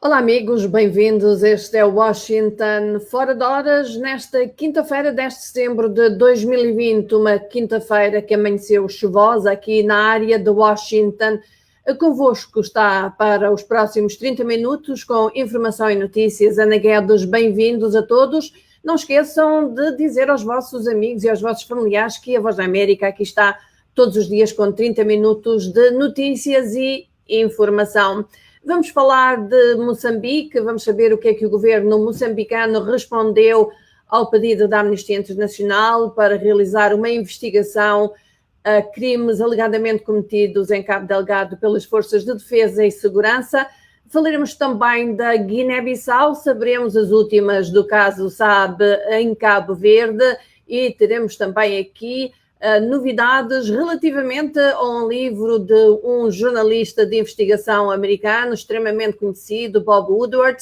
Olá amigos, bem-vindos. Este é o Washington Fora de Horas, nesta quinta-feira, 10 de setembro de 2020, uma quinta-feira que amanheceu chuvosa aqui na área de Washington. Convosco está para os próximos 30 minutos com informação e notícias. Ana Guedes, bem-vindos a todos. Não esqueçam de dizer aos vossos amigos e aos vossos familiares que a Voz da América aqui está todos os dias com 30 minutos de notícias e informação. Vamos falar de Moçambique, vamos saber o que é que o governo moçambicano respondeu ao pedido da Amnistia Internacional para realizar uma investigação a crimes alegadamente cometidos em Cabo Delgado pelas Forças de Defesa e Segurança. Falaremos também da Guiné-Bissau, saberemos as últimas do caso SAB em Cabo Verde e teremos também aqui novidades relativamente a um livro de um jornalista de investigação americano extremamente conhecido, Bob Woodward,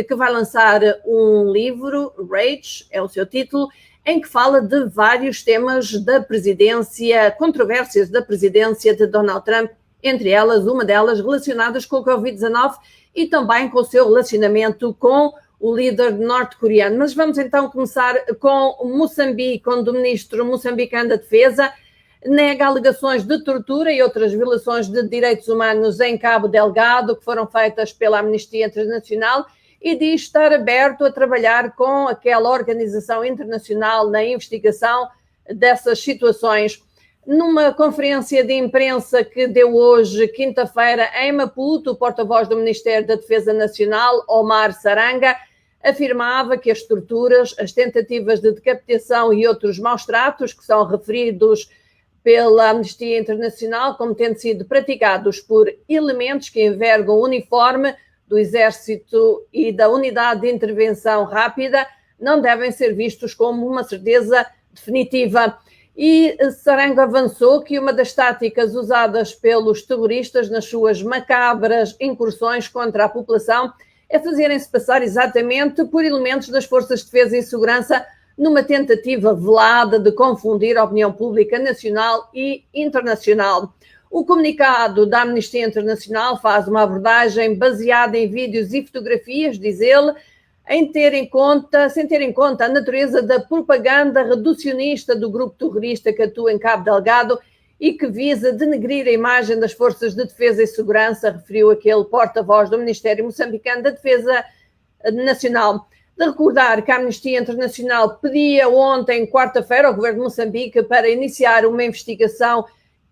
que vai lançar um livro, Rage é o seu título, em que fala de vários temas da presidência, controvérsias da presidência de Donald Trump, entre elas, uma delas relacionadas com o Covid-19 e também com o seu relacionamento com o líder norte-coreano. Mas vamos então começar com Moçambique, onde o ministro moçambicano da Defesa nega alegações de tortura e outras violações de direitos humanos em Cabo Delgado, que foram feitas pela Amnistia Internacional, e diz estar aberto a trabalhar com aquela organização internacional na investigação dessas situações. Numa conferência de imprensa que deu hoje, quinta-feira, em Maputo, o porta-voz do Ministério da Defesa Nacional, Omar Saranga, afirmava que as torturas, as tentativas de decapitação e outros maus-tratos que são referidos pela Amnistia Internacional como tendo sido praticados por elementos que envergam o uniforme do Exército e da Unidade de Intervenção Rápida não devem ser vistos como uma certeza definitiva. E Saranga avançou que uma das táticas usadas pelos terroristas nas suas macabras incursões contra a população é fazerem-se passar exatamente por elementos das Forças de Defesa e Segurança numa tentativa velada de confundir a opinião pública nacional e internacional. O comunicado da Amnistia Internacional faz uma abordagem baseada em vídeos e fotografias, diz ele, sem ter em conta a natureza da propaganda reducionista do grupo terrorista que atua em Cabo Delgado e que visa denegrir a imagem das Forças de Defesa e Segurança, referiu aquele porta-voz do Ministério Moçambicano da Defesa Nacional. De recordar que a Amnistia Internacional pedia ontem, quarta-feira, ao governo de Moçambique para iniciar uma investigação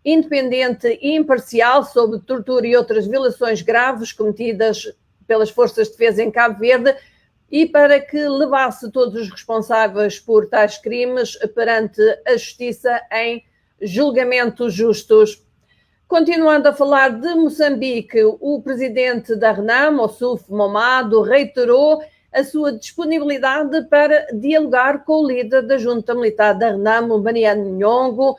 independente e imparcial sobre tortura e outras violações graves cometidas pelas Forças de Defesa em Cabo Verde, e para que levasse todos os responsáveis por tais crimes perante a justiça em julgamentos justos. Continuando a falar de Moçambique, o presidente da RENAMO, Ossuf Momado, reiterou a sua disponibilidade para dialogar com o líder da junta militar da RENAMO, Mariano Nhongo,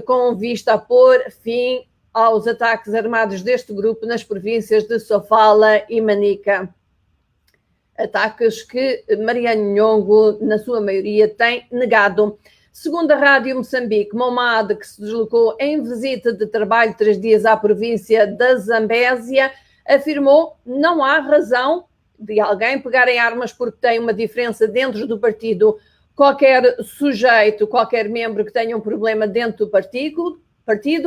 com vista a pôr fim aos ataques armados deste grupo nas províncias de Sofala e Manica. Ataques que Mariano Nhongo, na sua maioria, tem negado. Segundo a Rádio Moçambique, Momad, que se deslocou em visita de trabalho 3 dias à província da Zambésia, afirmou que não há razão de alguém pegar em armas porque tem uma diferença dentro do partido. Qualquer sujeito, qualquer membro que tenha um problema dentro do partido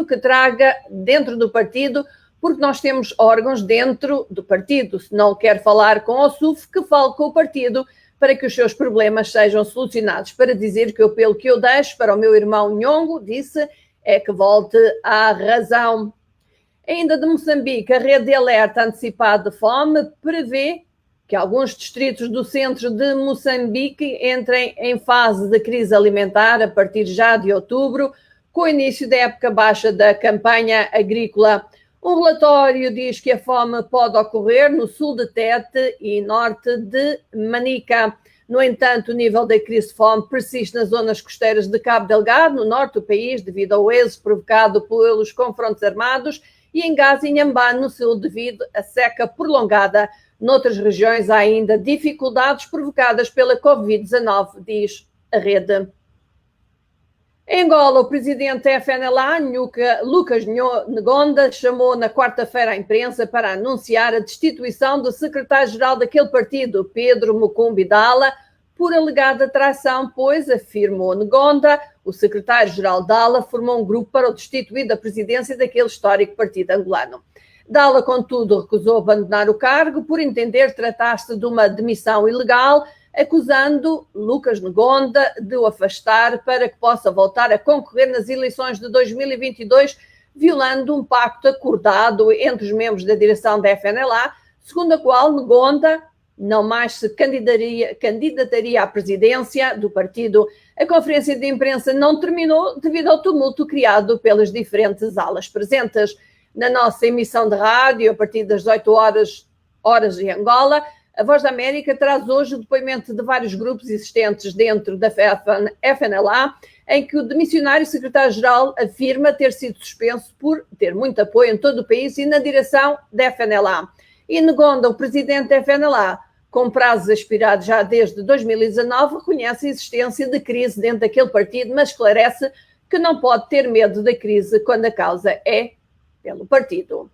que traga dentro do partido, porque nós temos órgãos dentro do partido. Se não quer falar com o SUF, que fale com o partido para que os seus problemas sejam solucionados. Para dizer que o apelo que eu deixo para o meu irmão Nhongo, disse, é que volte à razão. Ainda de Moçambique, a rede de alerta antecipado de fome prevê que alguns distritos do centro de Moçambique entrem em fase de crise alimentar a partir já de outubro, com o início da época baixa da campanha agrícola. Um relatório diz que a fome pode ocorrer no sul de Tete e norte de Manica. No entanto, o nível da crise de fome persiste nas zonas costeiras de Cabo Delgado, no norte do país, devido ao êxodo provocado pelos confrontos armados, e em Gaza e Inhambane, no sul, devido à seca prolongada. Noutras regiões há ainda dificuldades provocadas pela Covid-19, diz a rede. Em Angola, o presidente da FNLA, Lucas Ngonda, chamou na quarta-feira a imprensa para anunciar a destituição do secretário-geral daquele partido, Pedro Mucumbi Dala, por alegada traição, pois, afirmou Ngonda, o secretário-geral Dala formou um grupo para o destituir da presidência daquele histórico partido angolano. Dala, contudo, recusou abandonar o cargo por entender tratar-se de uma demissão ilegal, acusando Lucas Ngonda de o afastar para que possa voltar a concorrer nas eleições de 2022, violando um pacto acordado entre os membros da direção da FNLA, segundo a qual Ngonda não mais se candidataria à presidência do partido. A conferência de imprensa não terminou devido ao tumulto criado pelas diferentes alas presentes. Na nossa emissão de rádio, a partir das 18 horas em Angola, a Voz da América traz hoje o depoimento de vários grupos existentes dentro da FNLA, em que o demissionário secretário-geral afirma ter sido suspenso por ter muito apoio em todo o país e na direção da FNLA. E Ngonda, o presidente da FNLA, com prazos expirados já desde 2019, reconhece a existência de crise dentro daquele partido, mas esclarece que não pode ter medo da crise quando a causa é pelo partido.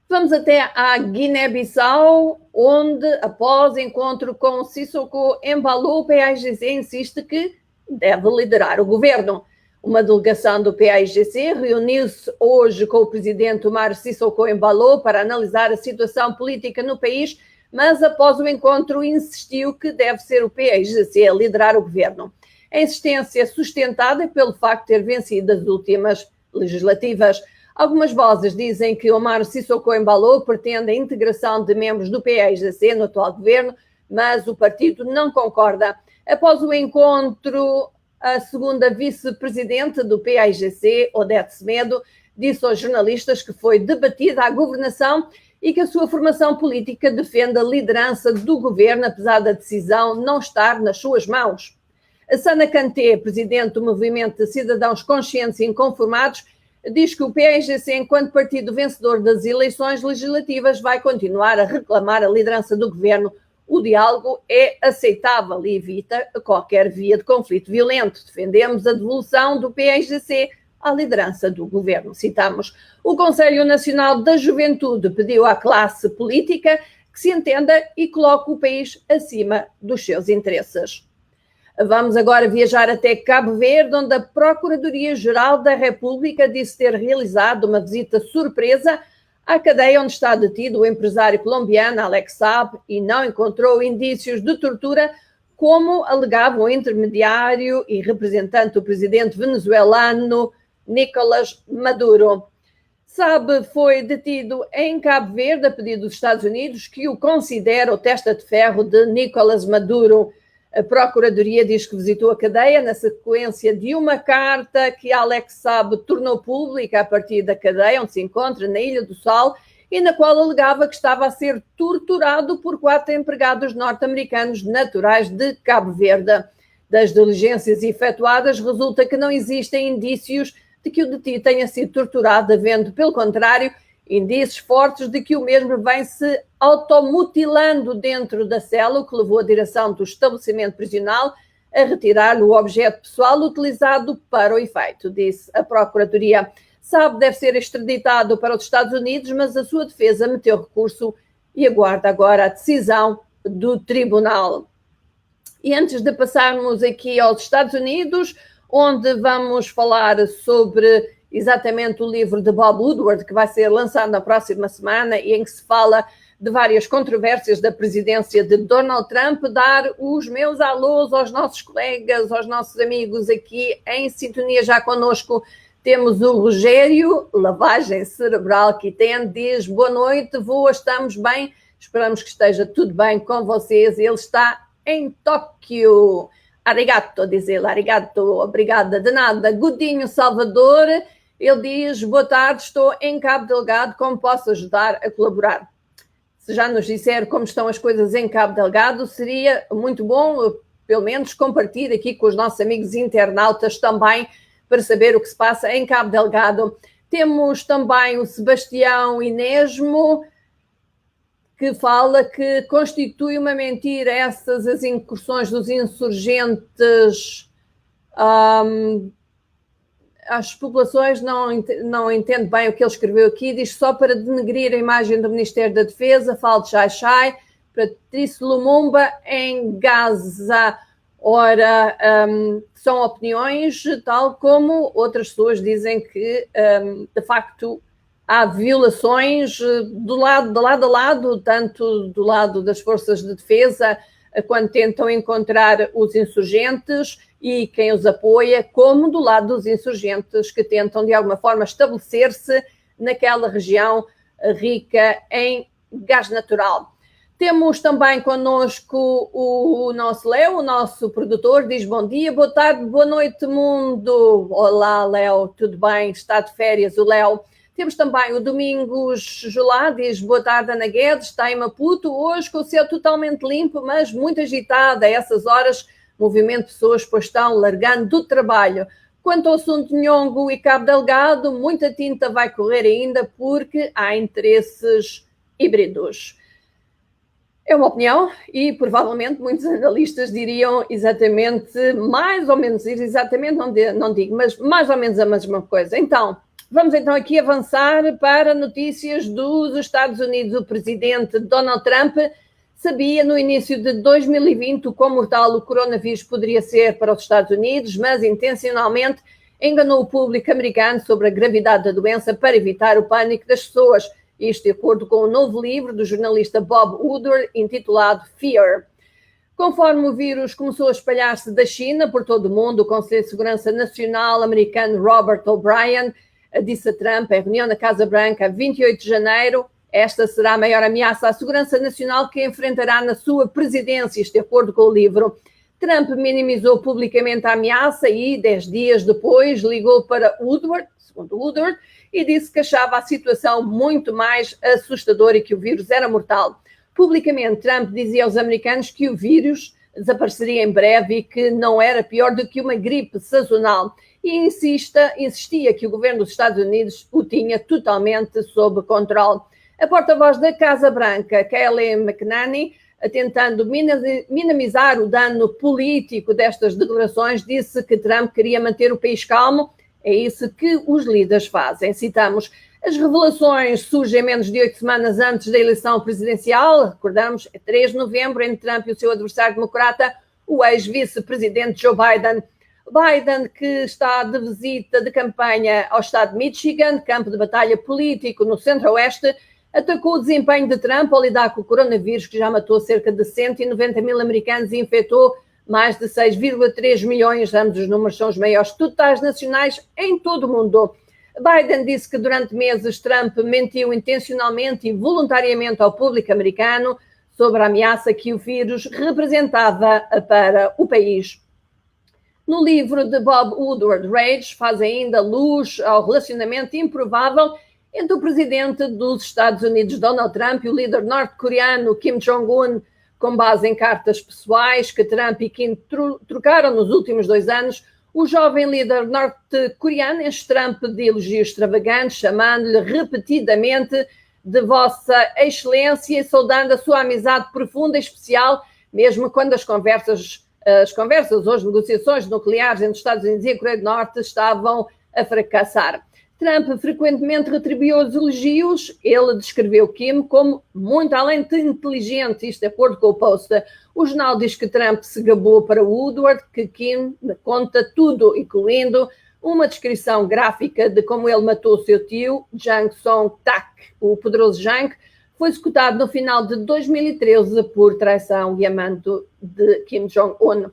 Vamos até à Guiné-Bissau, onde, após encontro com Sissoko Embalo, o PAIGC insiste que deve liderar o governo. Uma delegação do PAIGC reuniu-se hoje com o presidente Umaro Sissoko Embalo para analisar a situação política no país, mas após o encontro insistiu que deve ser o PAIGC a liderar o governo. A insistência é sustentada pelo facto de ter vencido as últimas legislativas. Algumas vozes dizem que Umaro Sissoko Embalo pretende a integração de membros do PAIGC no atual governo, mas o partido não concorda. Após o encontro, a segunda vice-presidente do PAIGC, Odete Semedo, disse aos jornalistas que foi debatida a governação e que a sua formação política defende a liderança do governo, apesar da decisão não estar nas suas mãos. A Sana Kanté, presidente do Movimento de Cidadãos Conscientes e Inconformados, diz que o PAIGC, enquanto partido vencedor das eleições legislativas, vai continuar a reclamar a liderança do governo. O diálogo é aceitável e evita qualquer via de conflito violento. Defendemos a devolução do PAIGC à liderança do governo. Citamos: o Conselho Nacional da Juventude pediu à classe política que se entenda e coloque o país acima dos seus interesses. Vamos agora viajar até Cabo Verde, onde a Procuradoria-Geral da República disse ter realizado uma visita surpresa à cadeia onde está detido o empresário colombiano Alex Saab e não encontrou indícios de tortura, como alegava o intermediário e representante do presidente venezuelano Nicolás Maduro. Saab foi detido em Cabo Verde a pedido dos Estados Unidos, que o considera o testa de ferro de Nicolás Maduro. A Procuradoria diz que visitou a cadeia na sequência de uma carta que Alex Saab tornou pública a partir da cadeia onde se encontra, na Ilha do Sal, e na qual alegava que estava a ser torturado por 4 empregados norte-americanos naturais de Cabo Verde. Das diligências efetuadas, resulta que não existem indícios de que o detido tenha sido torturado, havendo, pelo contrário, indícios fortes de que o mesmo vem-se automutilando dentro da cela, o que levou a direção do estabelecimento prisional a retirar-lhe o objeto pessoal utilizado para o efeito, disse a Procuradoria. Saab deve ser extraditado para os Estados Unidos, mas a sua defesa meteu recurso e aguarda agora a decisão do tribunal. E antes de passarmos aqui aos Estados Unidos, onde vamos falar sobre exatamente o livro de Bob Woodward, que vai ser lançado na próxima semana e em que se fala de várias controvérsias da presidência de Donald Trump, dar os meus alôs aos nossos colegas, aos nossos amigos aqui em sintonia já connosco. Temos o Rogério, lavagem cerebral que tem, diz: boa noite, voa, estamos bem, esperamos que esteja tudo bem com vocês. Ele está em Tóquio. Arigato, diz ele, arigato, obrigada, de nada. Godinho Salvador, ele diz: boa tarde, estou em Cabo Delgado, como posso ajudar a colaborar? Se já nos disser como estão as coisas em Cabo Delgado, seria muito bom, pelo menos, compartilhar aqui com os nossos amigos internautas também, para saber o que se passa em Cabo Delgado. Temos também o Sebastião Inesmo, que fala que constitui uma mentira essas as incursões dos insurgentes As populações não entendem bem o que ele escreveu aqui, diz só para denegrir a imagem do Ministério da Defesa, fala de Xai-Xai, Patrício Lumumba em Gaza. Ora, são opiniões, tal como outras pessoas dizem que, de facto, há violações de lado a lado, tanto do lado das forças de defesa, quando tentam encontrar os insurgentes e quem os apoia, como do lado dos insurgentes que tentam, de alguma forma, estabelecer-se naquela região rica em gás natural. Temos também connosco o nosso Léo, o nosso produtor, diz bom dia, boa tarde, boa noite, mundo. Olá, Léo, tudo bem? Está de férias o Léo. Temos também o Domingos Jolá, diz boa tarde, Ana Guedes, está em Maputo, hoje com o céu totalmente limpo, mas muito agitado. A essas horas, movimento de pessoas pois estão largando do trabalho. Quanto ao assunto de Nhongo e Cabo Delgado, muita tinta vai correr ainda porque há interesses híbridos. É uma opinião e provavelmente muitos analistas diriam exatamente, mais ou menos, exatamente, não digo, mas mais ou menos a mesma coisa. Então, vamos então aqui avançar para notícias dos Estados Unidos. O presidente Donald Trump sabia no início de 2020 o quão mortal o coronavírus poderia ser para os Estados Unidos, mas intencionalmente enganou o público americano sobre a gravidade da doença para evitar o pânico das pessoas. Isto de acordo com o novo livro do jornalista Bob Woodward, intitulado Fear. Conforme o vírus começou a espalhar-se da China por todo o mundo, o Conselho de Segurança Nacional americano Robert O'Brien disse a Trump, em reunião na Casa Branca, a 28 de janeiro, esta será a maior ameaça à segurança nacional que enfrentará na sua presidência, isto de acordo com o livro. Trump minimizou publicamente a ameaça e, 10 dias depois, ligou para Woodward, segundo Woodward, e disse que achava a situação muito mais assustadora e que o vírus era mortal. Publicamente, Trump dizia aos americanos que o vírus desapareceria em breve e que não era pior do que uma gripe sazonal. E insistia que o governo dos Estados Unidos o tinha totalmente sob controle. A porta-voz da Casa Branca, Kelly McEnany, tentando minimizar o dano político destas declarações, disse que Trump queria manter o país calmo. É isso que os líderes fazem. Citamos, as revelações surgem menos de 8 semanas antes da eleição presidencial. Recordamos, é 3 de novembro, entre Trump e o seu adversário democrata, o ex-vice-presidente Joe Biden. Biden, que está de visita de campanha ao estado de Michigan, campo de batalha político no centro-oeste, atacou o desempenho de Trump ao lidar com o coronavírus, que já matou cerca de 190 mil americanos e infectou mais de 6,3 milhões, ambos os números são os maiores totais nacionais em todo o mundo. Biden disse que durante meses Trump mentiu intencionalmente e voluntariamente ao público americano sobre a ameaça que o vírus representava para o país. No livro de Bob Woodward, Rage, faz ainda luz ao relacionamento improvável entre o presidente dos Estados Unidos, Donald Trump, e o líder norte-coreano Kim Jong-un, com base em cartas pessoais que Trump e Kim trocaram nos últimos 2 anos. O jovem líder norte-coreano enche Trump de elogios extravagantes, chamando-lhe repetidamente de Vossa Excelência e saudando a sua amizade profunda e especial, mesmo quando as conversas ou as negociações nucleares entre os Estados Unidos e a Coreia do Norte estavam a fracassar. Trump frequentemente retribuiu os elogios. Ele descreveu Kim como muito além de inteligente, isto de acordo com o Post. O jornal diz que Trump se gabou para Woodward, que Kim conta tudo, incluindo uma descrição gráfica de como ele matou o seu tio, Jang Song-tak. O poderoso Jang foi executado no final de 2013 por traição e amante de Kim Jong-un.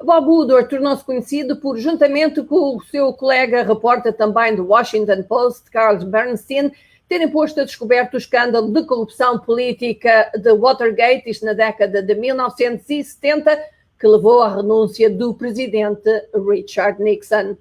Bob Woodward tornou-se conhecido por, juntamente com o seu colega repórter também do Washington Post, Carl Bernstein, terem posto a descoberto o escândalo de corrupção política de Watergate, isto na década de 1970, que levou à renúncia do presidente Richard Nixon.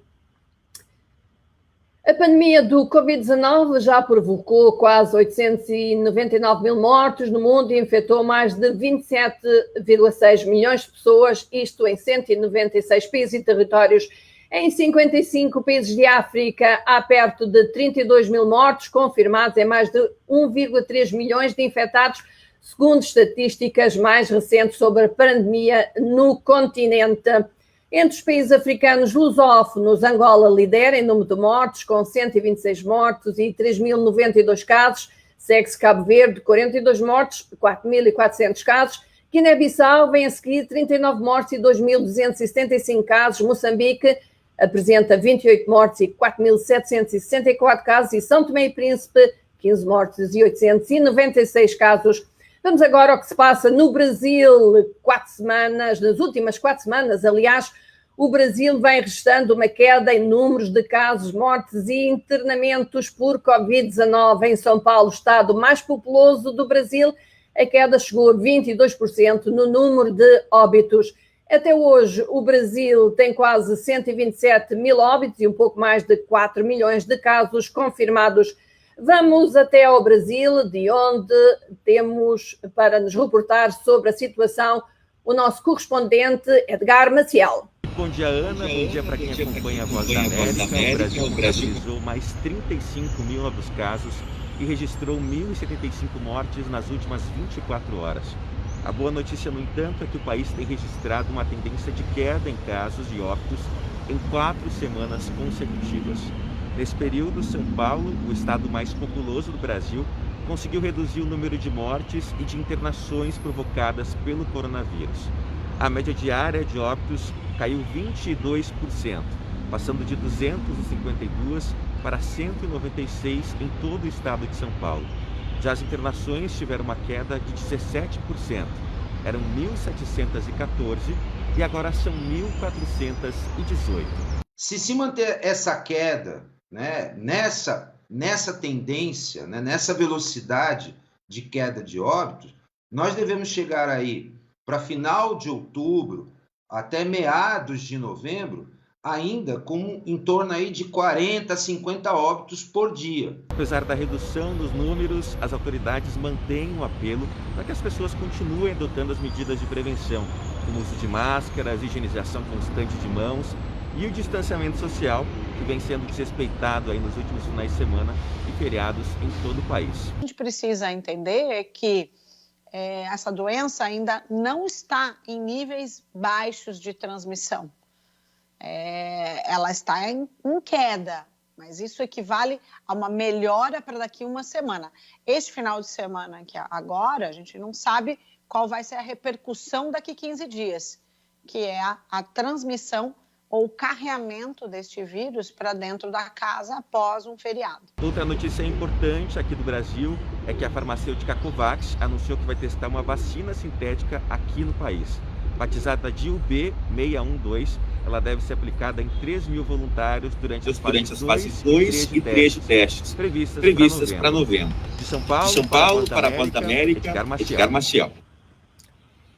A pandemia do Covid-19 já provocou quase 899 mil mortos no mundo e infectou mais de 27,6 milhões de pessoas, isto em 196 países e territórios. Em 55 países de África, há perto de 32 mil mortos confirmados e mais de 1,3 milhões de infectados, segundo estatísticas mais recentes sobre a pandemia no continente. Entre os países africanos lusófonos, Angola lidera em número de mortes, com 126 mortos e 3.092 casos. Segue-se Cabo Verde, 42 mortes, 4.400 casos. Guiné-Bissau vem a seguir, 39 mortes e 2.275 casos. Moçambique apresenta 28 mortes e 4.764 casos. E São Tomé e Príncipe, 15 mortes e 896 casos. Vamos agora ao que se passa no Brasil. 4 semanas, nas últimas 4 semanas, aliás, o Brasil vem registrando uma queda em números de casos, mortes e internamentos por Covid-19. Em São Paulo, o estado mais populoso do Brasil, a queda chegou a 22% no número de óbitos. Até hoje, o Brasil tem quase 127 mil óbitos e um pouco mais de 4 milhões de casos confirmados. Vamos até ao Brasil, de onde temos para nos reportar sobre a situação o nosso correspondente Edgar Maciel. Bom dia, Ana. Bom dia para quem acompanha a Voz da América. O Brasil contabilizou mais 35 mil novos casos e registrou 1.075 mortes nas últimas 24 horas. A boa notícia, no entanto, é que o país tem registrado uma tendência de queda em casos e óbitos em 4 semanas consecutivas. Nesse período, São Paulo, o estado mais populoso do Brasil, conseguiu reduzir o número de mortes e de internações provocadas pelo coronavírus. A média diária de óbitos caiu 22%, passando de 252 para 196 em todo o estado de São Paulo. Já as internações tiveram uma queda de 17%, eram 1.714 e agora são 1.418. Se manter essa queda, né, nessa tendência, né, nessa velocidade de queda de óbitos, nós devemos chegar aí para final de outubro até meados de novembro, ainda com em torno aí de 40 a 50 óbitos por dia. Apesar da redução dos números, as autoridades mantêm o apelo para que as pessoas continuem adotando as medidas de prevenção, como o uso de máscaras, higienização constante de mãos e o distanciamento social, que vem sendo desrespeitado aí nos últimos finais de semana e feriados em todo o país. A gente precisa entender que essa doença ainda não está em níveis baixos de transmissão. Ela está em queda, mas isso equivale a uma melhora para daqui uma semana. Este final de semana, que agora, a gente não sabe qual vai ser a repercussão daqui 15 dias, que é a transmissão ou carreamento deste vírus para dentro da casa após um feriado. Outra notícia importante aqui do Brasil é que a farmacêutica Covax anunciou que vai testar uma vacina sintética aqui no país. Batizada de UB612, ela deve ser aplicada em 3 mil voluntários durante as fases 2 e 3 de testes previstas para novembro. De São Paulo para a Voz da América, Edgar Maciel.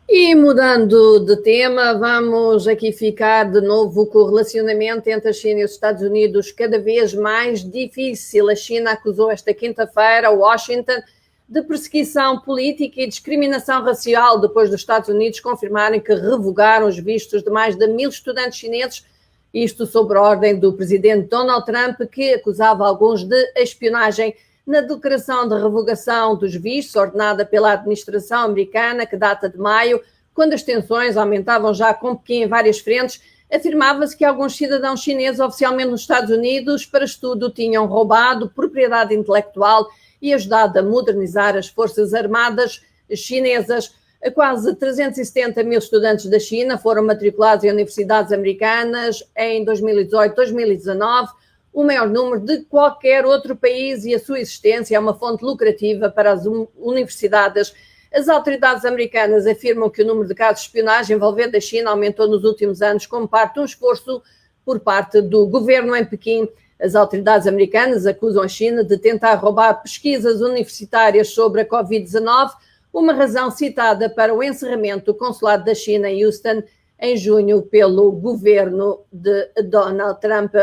E mudando de tema, vamos aqui ficar de novo com o relacionamento entre a China e os Estados Unidos cada vez mais difícil. A China acusou esta quinta-feira Washington de perseguição política e discriminação racial depois dos Estados Unidos confirmarem que revogaram os vistos de mais de 1.000 estudantes chineses, isto sob ordem do presidente Donald Trump, que acusava alguns de espionagem. Na declaração de revogação dos vistos, ordenada pela administração americana, que data de maio, quando as tensões aumentavam já com Pequim em várias frentes, afirmava-se que alguns cidadãos chineses oficialmente nos Estados Unidos para estudo tinham roubado propriedade intelectual e ajudado a modernizar as forças armadas chinesas. Quase 370 mil estudantes da China foram matriculados em universidades americanas em 2018-2019, o maior número de qualquer outro país, e a sua existência é uma fonte lucrativa para as universidades. As autoridades americanas afirmam que o número de casos de espionagem envolvendo a China aumentou nos últimos anos como parte de um esforço por parte do governo em Pequim. As autoridades americanas acusam a China de tentar roubar pesquisas universitárias sobre a Covid-19, uma razão citada para o encerramento do consulado da China em Houston em junho pelo governo de Donald Trump.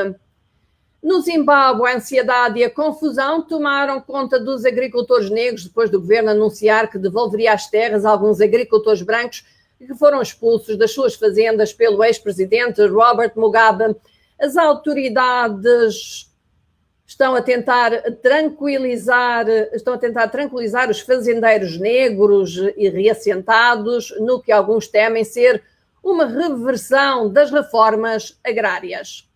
No Zimbábue, a ansiedade e a confusão tomaram conta dos agricultores negros depois do governo anunciar que devolveria as terras a alguns agricultores brancos que foram expulsos das suas fazendas pelo ex-presidente Robert Mugabe. As autoridades estão a tentar tranquilizar os fazendeiros negros e reassentados no que alguns temem ser uma reversão das reformas agrárias.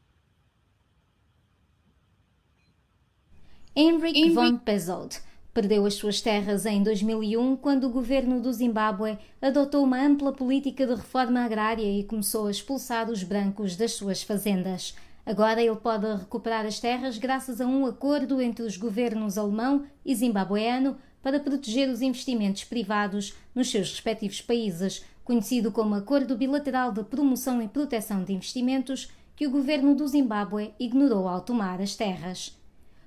Henrik von Pezold perdeu as suas terras em 2001 quando o governo do Zimbábue adotou uma ampla política de reforma agrária e começou a expulsar os brancos das suas fazendas. Agora ele pode recuperar as terras graças a um acordo entre os governos alemão e zimbabueano para proteger os investimentos privados nos seus respectivos países, conhecido como Acordo Bilateral de Promoção e Proteção de Investimentos, que o governo do Zimbábue ignorou ao tomar as terras.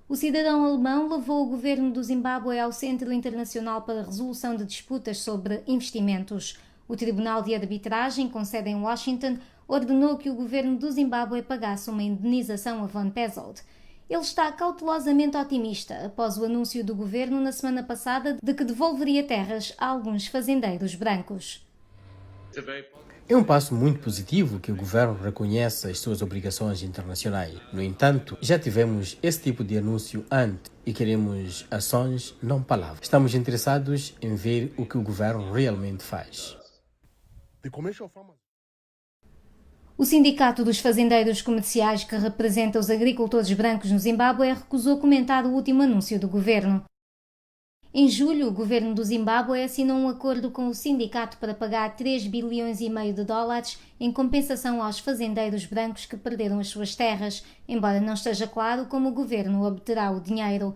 O cidadão alemão levou o governo do Zimbábue ao Centro Internacional para a Resolução de Disputas sobre Investimentos. O Tribunal de Arbitragem, com sede em Washington, ordenou que o governo do Zimbábue pagasse uma indenização a von Pezold. Ele está cautelosamente otimista após o anúncio do governo na semana passada de que devolveria terras a alguns fazendeiros brancos. É um passo muito positivo que o governo reconheça as suas obrigações internacionais. No entanto, já tivemos esse tipo de anúncio antes e queremos ações, não palavras. Estamos interessados em ver o que o governo realmente faz. O Sindicato dos Fazendeiros Comerciais, que representa os agricultores brancos no Zimbábue, recusou comentar o último anúncio do governo. Em julho, o governo do Zimbábue assinou um acordo com o sindicato para pagar 3,5 bilhões de dólares em compensação aos fazendeiros brancos que perderam as suas terras, embora não esteja claro como o governo obterá o dinheiro.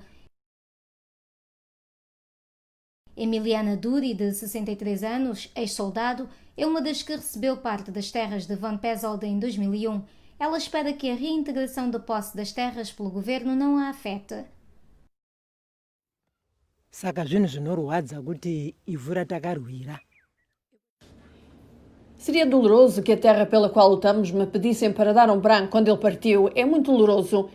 Emiliana Duri, de 63 anos, ex-soldado, é uma das que recebeu parte das terras de von Pezold em 2001. Ela espera que a reintegração da posse das terras pelo governo não a afete. Saka zvinhu zvinorwadza kuti ivhu ratakarwira. Seria doloroso que a terra pela qual lutamos me pedissem para dar um branco quando ele partiu. É muito doloroso.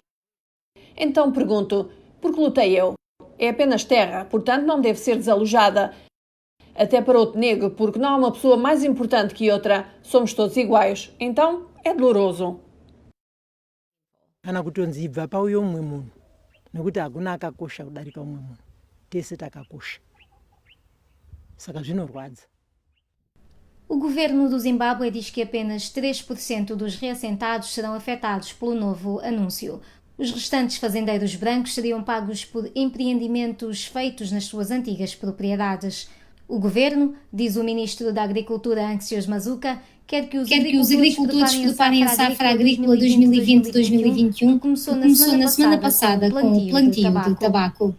Então pergunto, por que lutei eu? É apenas terra, portanto não deve ser desalojada. Até para outro negro, porque não há uma pessoa mais importante que outra. Somos todos iguais. Então é doloroso. Kana kutonzi ibva pauyo umwe munhu nekuti hakuna akakosha kudarika umwe munhu. Tese takakosha. Saka zvinorwadza. O governo do Zimbábue diz que apenas 3% dos reassentados serão afetados pelo novo anúncio. Os restantes fazendeiros brancos seriam pagos por empreendimentos feitos nas suas antigas propriedades. O governo, diz o ministro da Agricultura Anxios Mazuka, quer que os agricultores preparem a safra agrícola 2020-2021, começou na semana passada com o plantio de tabaco.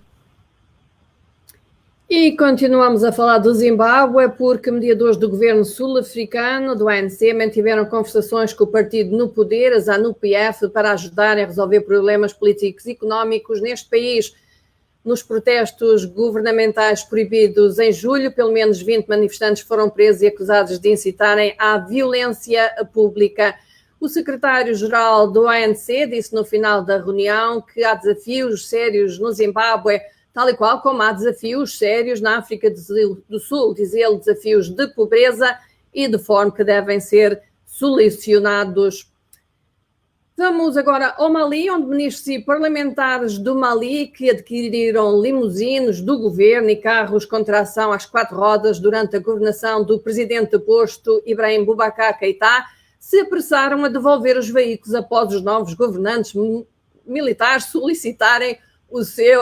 E continuamos a falar do Zimbábue porque mediadores do governo sul-africano, do ANC, mantiveram conversações com o partido no poder, a ZANU-PF, para ajudarem a resolver problemas políticos e económicos neste país. Nos protestos governamentais proibidos em julho, pelo menos 20 manifestantes foram presos e acusados de incitarem à violência pública. O secretário-geral do ANC disse no final da reunião que há desafios sérios no Zimbábue, tal e qual como há desafios sérios na África do Sul, diz ele, desafios de pobreza e de fome que devem ser solucionados. Vamos agora ao Mali, onde ministros e parlamentares do Mali que adquiriram limusines do governo e carros com tração às 4 rodas durante a governação do presidente deposto Ibrahim Boubacar Keïta se apressaram a devolver os veículos após os novos governantes militares solicitarem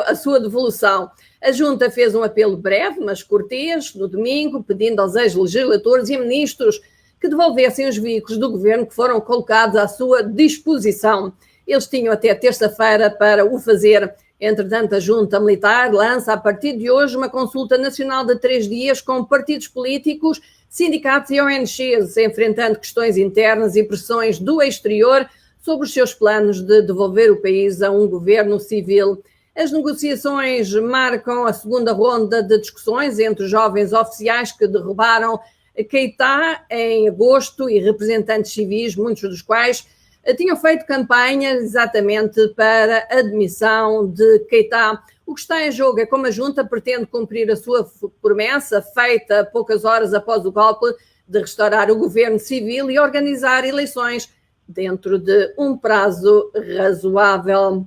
a sua devolução. A junta fez um apelo breve, mas cortês, no domingo, pedindo aos ex-legisladores e ministros que devolvessem os veículos do governo que foram colocados à sua disposição. Eles tinham até terça-feira para o fazer. Entretanto, a junta militar lança a partir de hoje uma consulta nacional de 3 dias com partidos políticos, sindicatos e ONGs, enfrentando questões internas e pressões do exterior sobre os seus planos de devolver o país a um governo civil. As negociações marcam a segunda ronda de discussões entre os jovens oficiais que derrubaram Keïta em agosto e representantes civis, muitos dos quais tinham feito campanha exatamente para a admissão de Keïta. O que está em jogo é como a junta pretende cumprir a sua promessa, feita poucas horas após o golpe, de restaurar o governo civil e organizar eleições dentro de um prazo razoável.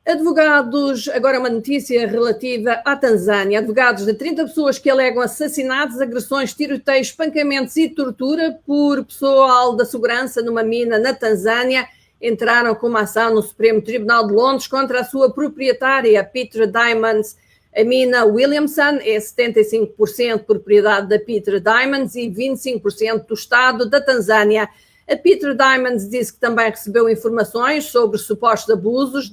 Advogados, agora uma notícia relativa à Tanzânia. Advogados de 30 pessoas que alegam assassinatos, agressões, tiroteios, espancamentos e tortura por pessoal da segurança numa mina na Tanzânia entraram com uma ação no Supremo Tribunal de Londres contra a sua proprietária, Petra Diamonds. A mina Williamson é 75% propriedade da Petra Diamonds e 25% do Estado da Tanzânia. A Petra Diamonds disse que também recebeu informações sobre supostos abusos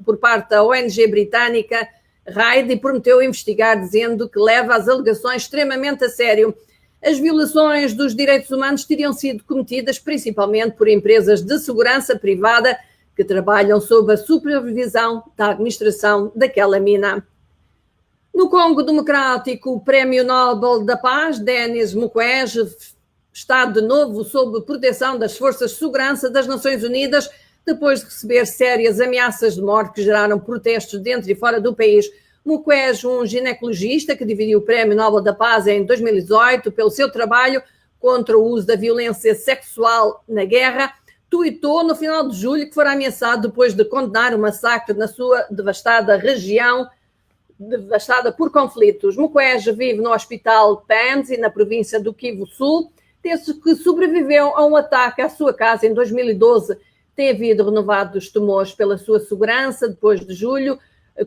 por parte da ONG britânica RAID e prometeu investigar, dizendo que leva as alegações extremamente a sério. As violações dos direitos humanos teriam sido cometidas principalmente por empresas de segurança privada que trabalham sob a supervisão da administração daquela mina. No Congo Democrático, o Prémio Nobel da Paz, Denis Mukwege, está de novo sob proteção das forças de segurança das Nações Unidas, depois de receber sérias ameaças de morte que geraram protestos dentro e fora do país. Mukwege, um ginecologista que dividiu o Prémio Nobel da Paz em 2018 pelo seu trabalho contra o uso da violência sexual na guerra, tuitou no final de julho que fora ameaçado depois de condenar o massacre na sua devastada região, devastada por conflitos. Mukwege vive no Hospital Panzi, na província do Kivu Sul, desde que sobreviveu a um ataque à sua casa em 2012. Tem havido renovados temores pela sua segurança depois de julho,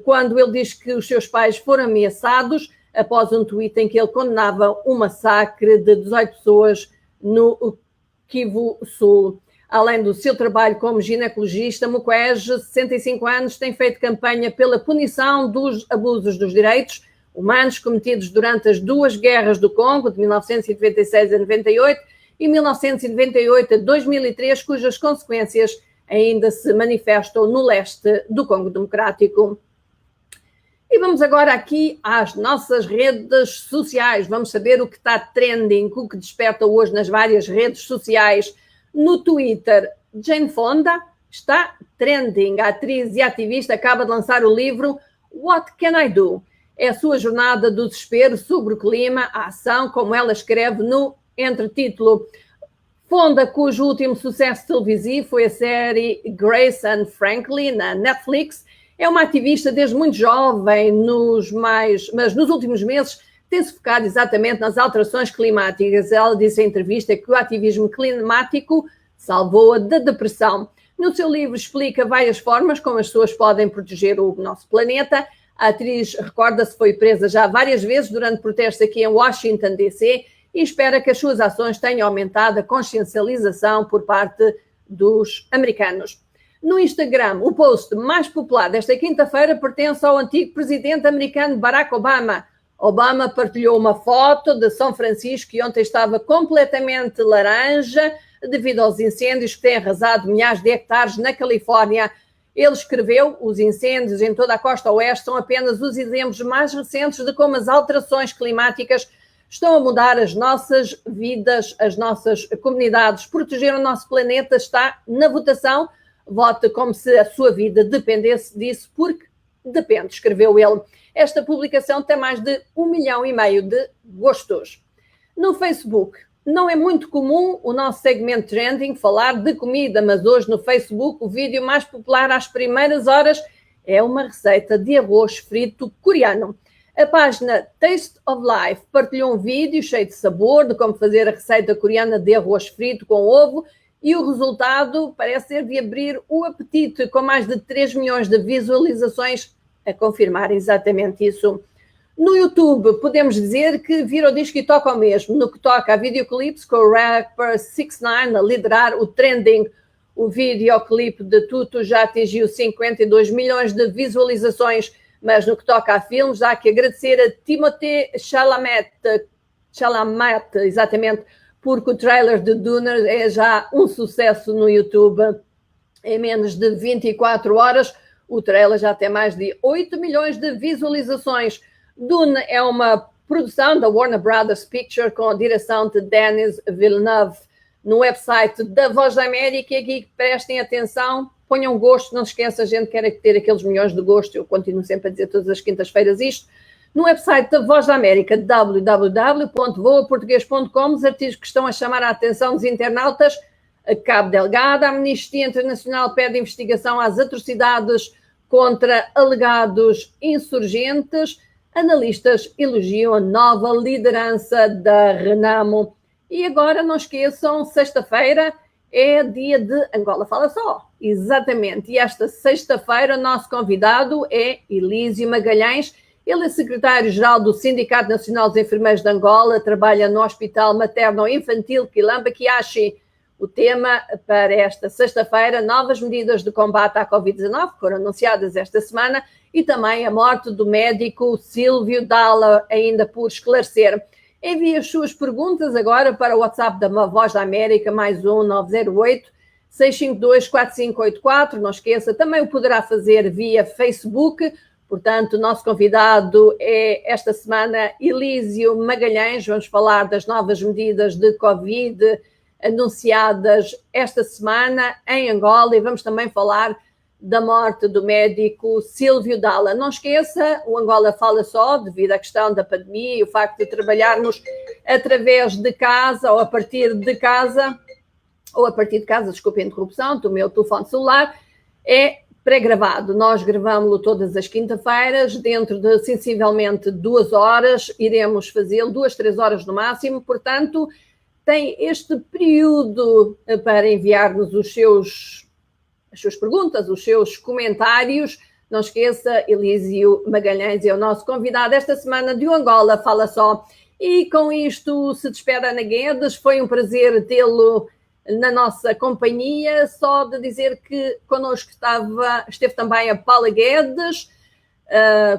quando ele diz que os seus pais foram ameaçados após um tweet em que ele condenava um massacre de 18 pessoas no Kivu Sul. Além do seu trabalho como ginecologista, Mukwege, 65 anos, tem feito campanha pela punição dos abusos dos direitos humanos cometidos durante as duas guerras do Congo, de 1996 a 98 e 1998 a 2003, cujas consequências ainda se manifestam no leste do Congo Democrático. E vamos agora aqui às nossas redes sociais. Vamos saber o que está trending, o que desperta hoje nas várias redes sociais. No Twitter, Jane Fonda está trending. A atriz e ativista acaba de lançar o livro What Can I Do? É a sua jornada do desespero sobre o clima, a ação, como ela escreve no entretítulo. Fonda, cujo último sucesso televisivo foi a série Grace and Frankie na Netflix, é uma ativista desde muito jovem, mas nos últimos meses tem-se focado exatamente nas alterações climáticas. Ela disse em entrevista que o ativismo climático salvou-a da depressão. No seu livro explica várias formas como as pessoas podem proteger o nosso planeta. A atriz, recorda-se, foi presa já várias vezes durante protestos aqui em Washington, D.C. e espera que as suas ações tenham aumentado a consciencialização por parte dos americanos. No Instagram, o post mais popular desta quinta-feira pertence ao antigo presidente americano Barack Obama. Obama partilhou uma foto de São Francisco que ontem estava completamente laranja devido aos incêndios que têm arrasado milhares de hectares na Califórnia. Ele escreveu: os incêndios em toda a costa oeste são apenas os exemplos mais recentes de como as alterações climáticas estão a mudar as nossas vidas, as nossas comunidades. Proteger o nosso planeta está na votação. Vote como se a sua vida dependesse disso, porque depende, escreveu ele. Esta publicação tem mais de 1,5 milhão de gostos. No Facebook, não é muito comum o nosso segmento trending falar de comida, mas hoje no Facebook o vídeo mais popular às primeiras horas é uma receita de arroz frito coreano. A página Taste of Life partilhou um vídeo cheio de sabor de como fazer a receita coreana de arroz frito com ovo e o resultado parece ser de abrir o apetite, com mais de 3 milhões de visualizações a confirmar exatamente isso. No YouTube, podemos dizer que vira o disco e toca o mesmo. No que toca a videoclipes, com o rapper 6ix9ine a liderar o trending. O videoclipe de Tutu já atingiu 52 milhões de visualizações, mas no que toca a filmes, há que agradecer a Timothée Chalamet, exatamente, porque o trailer de Dune é já um sucesso no YouTube. Em menos de 24 horas, o trailer já tem mais de 8 milhões de visualizações. Dune é uma produção da Warner Brothers Pictures com a direção de Denis Villeneuve. No website da Voz da América, aqui prestem atenção, ponham gosto, não se esqueça, a gente quer ter aqueles milhões de gosto, eu continuo sempre a dizer todas as quintas-feiras isto. No website da Voz da América, www.voaportugues.com, os artigos que estão a chamar a atenção dos internautas: a Cabo Delgado, a Amnistia Internacional pede investigação às atrocidades contra alegados insurgentes. Analistas elogiam a nova liderança da Renamo. E agora não esqueçam, sexta-feira é dia de Angola Fala Só. Exatamente. E esta sexta-feira o nosso convidado é Elísio Magalhães. Ele é secretário-geral do Sindicato Nacional dos Enfermeiros de Angola, trabalha no Hospital Materno-Infantil Quilamba Quiachi. O tema para esta sexta-feira, novas medidas de combate à Covid-19, que foram anunciadas esta semana, e também a morte do médico Silvio Dalla, ainda por esclarecer. Envie as suas perguntas agora para o WhatsApp da Voz da América, mais 908-652-4584. Não esqueça, também o poderá fazer via Facebook. Portanto, o nosso convidado é, esta semana, Elísio Magalhães. Vamos falar das novas medidas de Covid anunciadas esta semana em Angola e vamos também falar da morte do médico Silvio Dalla. Não esqueça, o Angola Fala Só, devido à questão da pandemia e o facto de trabalharmos através de casa ou a partir de casa, desculpe a interrupção, do meu telefone celular, é pré-gravado. Nós gravamos-lo todas as quinta-feiras, dentro de sensivelmente 2 horas, iremos fazê-lo 2, 3 horas no máximo, portanto, tem este período para enviar-nos as suas perguntas, os seus comentários. Não esqueça, Elísio Magalhães é o nosso convidado esta semana de Angola Fala Só. E com isto se despede Ana Guedes, foi um prazer tê-lo na nossa companhia. Só de dizer que connosco esteve também a Paula Guedes,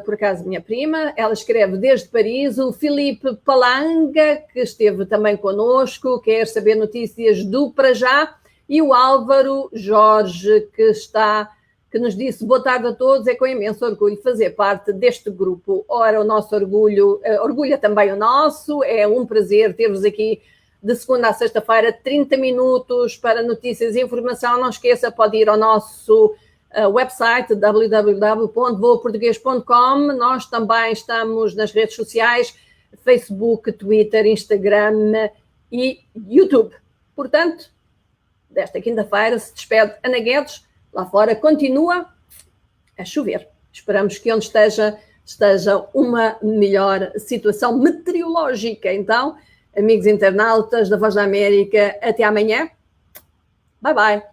por acaso minha prima, ela escreve desde Paris, o Filipe Palanga, que esteve também connosco, quer saber notícias do Para Já, e o Álvaro Jorge, que nos disse boa tarde a todos, é com imenso orgulho fazer parte deste grupo. Ora, o nosso orgulho, orgulha também o nosso, é um prazer ter-vos aqui de segunda a sexta-feira, 30 minutos para notícias e informação. Não esqueça, pode ir ao nosso website www.voaportugues.com. Nós também estamos nas redes sociais, Facebook, Twitter, Instagram e YouTube. Portanto, desta quinta-feira se despede Ana Guedes. Lá fora continua a chover. Esperamos que onde esteja uma melhor situação meteorológica. Então, amigos internautas da Voz da América, até amanhã. Bye, bye.